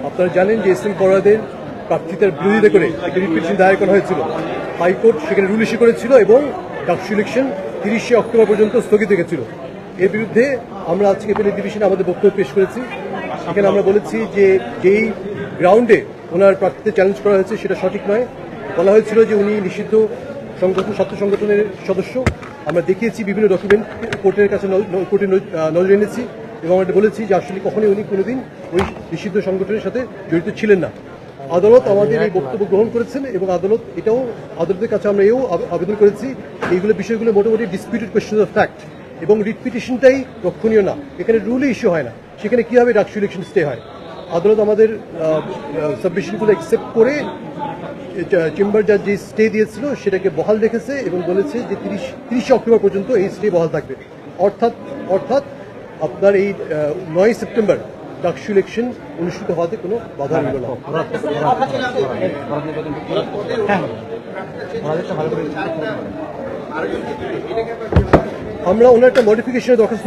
আপনারা জানেন যে এসএম পরাদের প্রার্থিতার বিরোধিতা করে একটা রিট পিটিশন দায়ের করা হয়েছিল। হাইকোর্ট সেখানে রুল ইস্যু করেছিল এবং ডাকসু ইলেকশন 30শে অক্টোবর পর্যন্ত স্থগিত রেখেছিল। এর বিরুদ্ধে আমরা আজকে এপেলেট ডিভিশনে আমাদের বক্তব্য পেশ করেছি। সেখানে আমরা বলেছি যে যেই গ্রাউন্ডে ওনার প্রার্থীতে চ্যালেঞ্জ করা হয়েছে সেটা সঠিক নয়। বলা হয়েছিল যে উনি নিষিদ্ধ সংগঠন ছাত্র সংগঠনের সদস্য। আমরা দেখিয়েছি বিভিন্ন ডকুমেন্ট কোর্টের কাছে নজরে এনেছি এবং আমরা বলেছি যে আসলে কখনোই উনি কোনোদিন ওই নিষিদ্ধ সংগঠনের সাথে জড়িত ছিলেন না। আদালত আমাদের এই বক্তব্য গ্রহণ করেছেন এবং আদালতের কাছে আমরা আবেদন করেছি এইগুলো বিষয়গুলো মোটামুটি ডিসপিউটেড কোয়েশ্চন অফ ফ্যাক্ট এবং রিট পিটিশনটাই রক্ষণীয় না। এখানে রুলই ইস্যু হয় না, সেখানে কীভাবে ডাকসু ইলেকশন স্টে হয়। আদালত আমাদের সাবমিশনগুলো অ্যাকসেপ্ট করে চেম্বার জাজ যে স্টে দিয়েছিল সেটাকে বহাল রেখেছে এবং বলেছে যে 30শে অক্টোবর পর্যন্ত এই স্টে বহাল থাকবে। অর্থাৎ আপনার এই 9 সেপ্টেম্বর ডাকসু ইলেকশন অনুষ্ঠিত হওয়াতে কোনো বাধা রইল না। আমরা ওনার একটা মডিফিকেশনের দরখাস্ত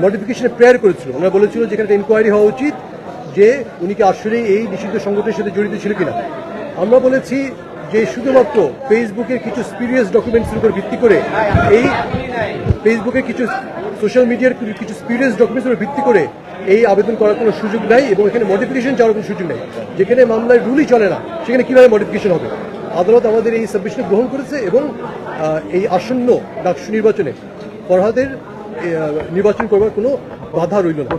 মডিফিকেশনের প্রেয়ার করেছিল। ওনারা বলেছিল যে এখানে ইনকোয়ারি হওয়া উচিত যে উনি কি আসলে এই নিষিদ্ধ সংগঠনের সাথে জড়িত ছিল কিনা। আমরা বলেছি যে শুধুমাত্র ফেসবুকের কিছু স্পিরিয়াস ডকুমেন্টসের উপর ভিত্তি করে সোশ্যাল মিডিয়ার কিছু স্পিরিয়াস ডকুমেন্টসের উপর ভিত্তি করে এই আবেদন করার কোনো সুযোগ নাই এবং এখানে মডিফিকেশন যাওয়ার কোনো সুযোগ নেই। যেখানে মামলায় রুলই চলে না সেখানে কীভাবে মডিফিকেশন হবে। আদালত আমাদের এই সাবমিশন গ্রহণ করেছে এবং এই আসন্ন ডাকসু নির্বাচনে ফরহাদের নির্বাচন করবার কোনো বাধা রইল না।